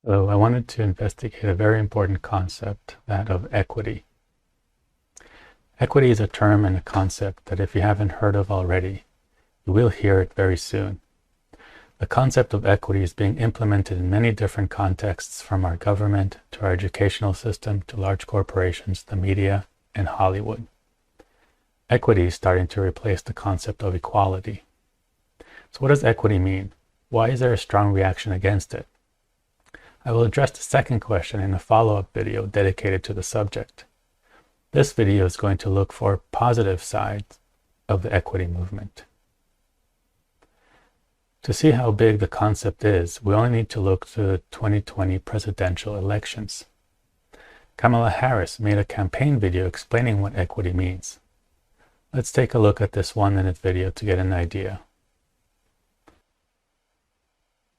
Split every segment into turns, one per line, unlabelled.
So I wanted to investigate a very important concept, that of equity. Equity is a term and a concept that if you haven't heard of already, you will hear it very soon. The concept of equity is being implemented in many different contexts, from our government to our educational system to large corporations, the media, and Hollywood. Equity is starting to replace the concept of equality. So what does equity mean? Why is there a strong reaction against it? I will address the second question in a follow-up video dedicated to the subject. This video is going to look for positive sides of the equity movement. To see how big the concept is, we only need to look to the 2020 presidential elections. Kamala Harris made a campaign video explaining what equity means. Let's take a look at this 1-minute video to get an idea.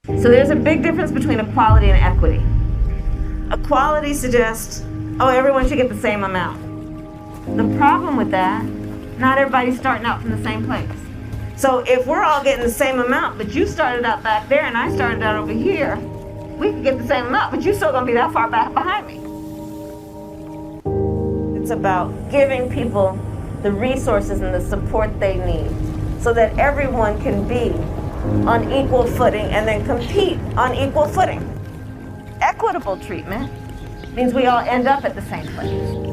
So there's a big difference between equality and equity. Equality suggests, oh, everyone should get the same amount. The problem with that, not everybody's starting out from the same place. So if we're all getting the same amount, but you started out back there and I started out over here, we could get the same amount, but you're still gonna be that far back behind me. It's about giving people the resources and the support they need so that everyone can be on equal footing and then compete on equal footing. Equitable treatment means we all end up at the same place.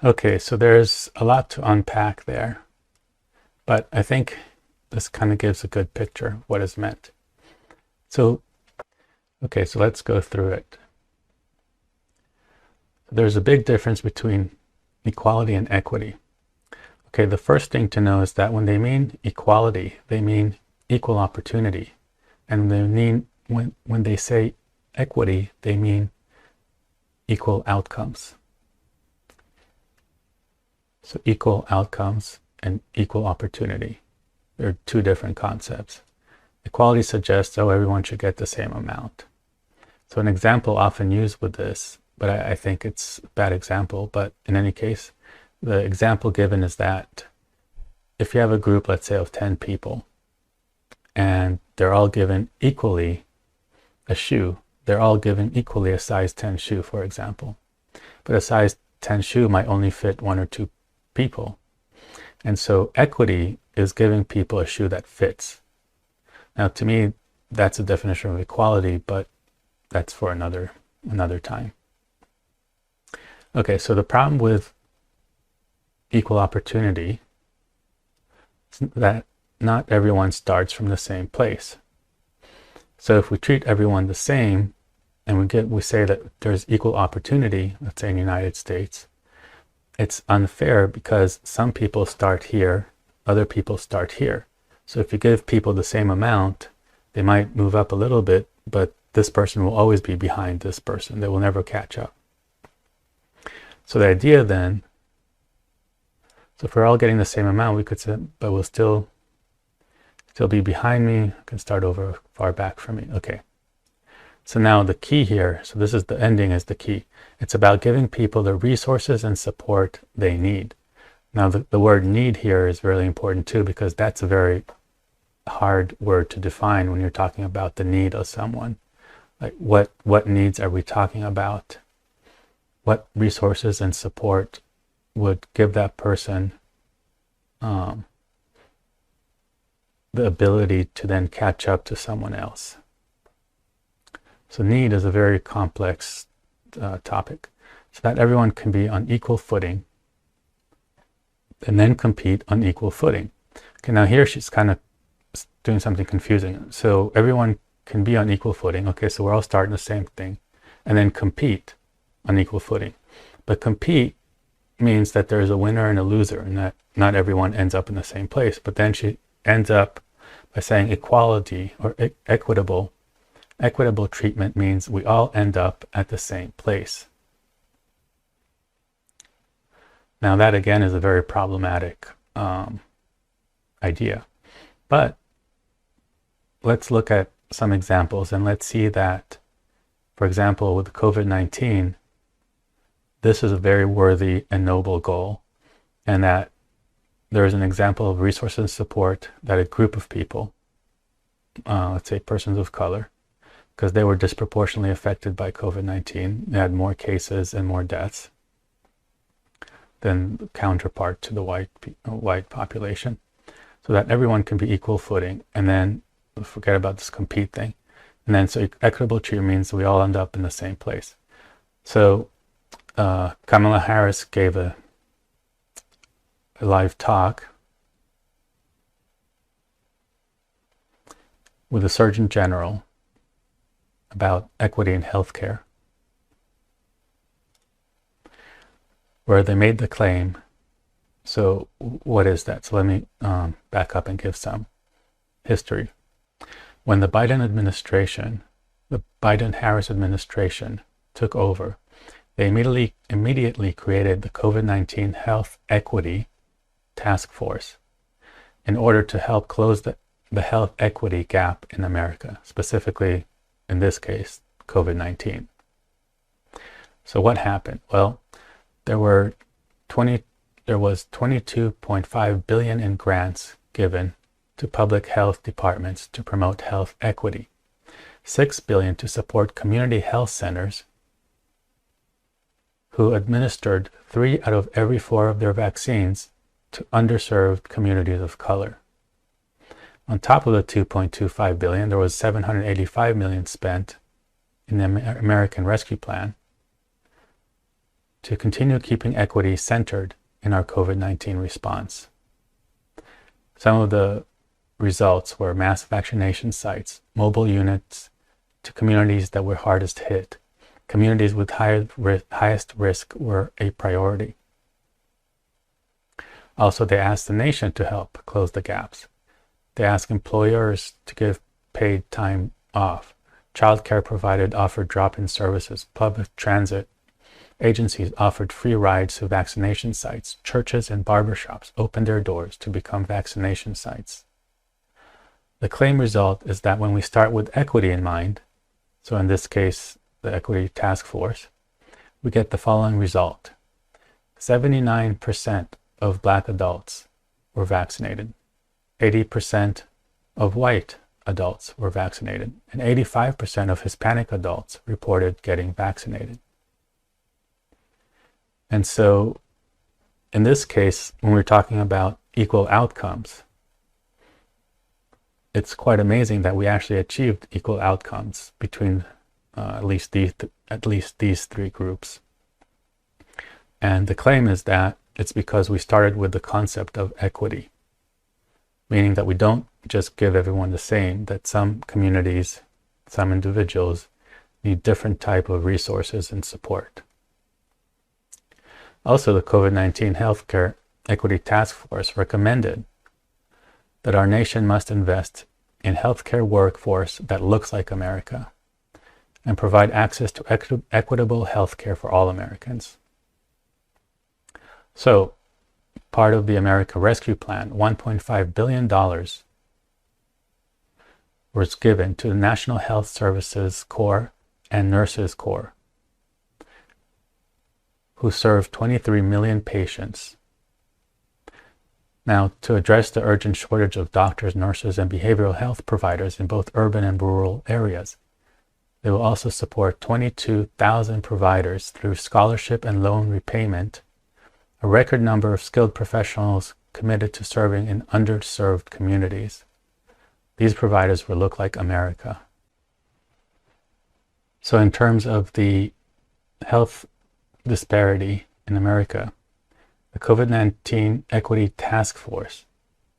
Okay, so there's a lot to unpack there, but I think this kind of gives a good picture of what is meant. So let's go through it. There's a big difference between equality and equity. Okay, the first thing to know is that when they mean equality, they mean equal opportunity. And when they say equity, they mean equal outcomes. So equal outcomes and equal opportunity. They're two different concepts. Equality suggests, oh, everyone should get the same amount. So an example often used with this, but I think it's a bad example, but in any case, the example given is that if you have a group, let's say, of 10 people, and they're all given equally a shoe, they're all given equally a size 10 shoe, for example. But a size 10 shoe might only fit 1 or 2 people. And so equity is giving people a shoe that fits. Now, to me, that's a definition of equality, but that's for another time. Okay, so the problem with equal opportunity is that not everyone starts from the same place. So if we treat everyone the same and we say that there's equal opportunity, let's say in the United States, it's unfair because some people start here, other people start here. So if you give people the same amount, they might move up a little bit, but this person will always be behind this person. They will never catch up. So the idea then, so if we're all getting the same amount, we could say, but we'll still be behind me. I can start over far back from me. Okay. So now the key here, so this is the ending is the key. It's about giving people the resources and support they need. Now the word need here is really important too, because that's a very hard word to define when you're talking about the need of someone. Like what needs are we talking about? What resources and support would give that person the ability to then catch up to someone else? So need is a very complex topic, so that everyone can be on equal footing and then compete on equal footing. Okay, now here she's kind of doing something confusing. So everyone can be on equal footing. Okay, so we're all starting the same thing, and then compete on equal footing. But compete means that there's a winner and a loser, and that not everyone ends up in the same place. But then she ends up by saying equality or equitable. Equitable treatment means we all end up at the same place. Now that again is a very problematic idea. But let's look at some examples and let's see that, for example, with 19, this is a very worthy and noble goal, and that there is an example of resources and support that a group of people, let's say persons of color, because they were disproportionately affected by COVID-19, they had more cases and more deaths than the counterpart to the white population, so that everyone can be equal footing. And then forget about this compete thing. And then so equitable treatment means we all end up in the same place. So Kamala Harris gave a live talk with the Surgeon General about equity in healthcare, where they made the claim. So what is that? So let me back up and give some history. When the Biden-Harris administration took over, they immediately created the COVID-19 Health Equity Task Force in order to help close the health equity gap in America, specifically, in this case, COVID-19. So what happened? Well, there was 22.5 billion in grants given to public health departments to promote health equity, 6 billion to support community health centers who administered 3 out of every 4 of their vaccines to underserved communities of color. On top of the 2.25 billion, there was 785 million spent in the American Rescue Plan to continue keeping equity centered in our COVID-19 response. Some of the results were mass vaccination sites, mobile units to communities that were hardest hit. Communities with highest risk were a priority. Also, they asked the nation to help close the gaps. They asked employers to give paid time off. Childcare provided offered drop-in services. Public transit agencies offered free rides to vaccination sites. Churches and barbershops opened their doors to become vaccination sites. The claim result is that when we start with equity in mind, so in this case, the Equity Task Force, we get the following result. 79% of Black adults were vaccinated. 80% of white adults were vaccinated. And 85% of Hispanic adults reported getting vaccinated. And so, in this case, when we're talking about equal outcomes, it's quite amazing that we actually achieved equal outcomes between at least these 3 groups. And the claim is that it's because we started with the concept of equity, meaning that we don't just give everyone the same, that some communities, some individuals need different type of resources and support. Also, the COVID-19 Healthcare Equity Task Force recommended that our nation must invest in healthcare workforce that looks like America and provide access to equitable healthcare for all Americans. So, part of the America Rescue Plan, $1.5 billion was given to the National Health Services Corps and Nurses Corps, who serve 23 million patients. Now, to address the urgent shortage of doctors, nurses, and behavioral health providers in both urban and rural areas, they will also support 22,000 providers through scholarship and loan repayment, a record number of skilled professionals committed to serving in underserved communities. These providers will look like America. So in terms of the health disparity in America, the COVID-19 Equity Task Force,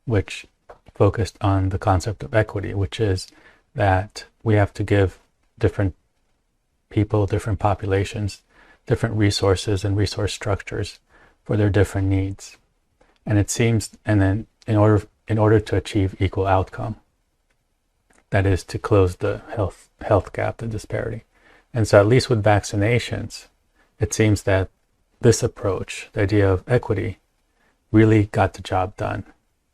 which focused on the concept of equity, which is that we have to give different people, different populations, different resources and resource structures for their different needs. And it seems, and then in order to achieve equal outcome, that is to close the health gap, the disparity. And so at least with vaccinations, it seems that this approach, the idea of equity, really got the job done.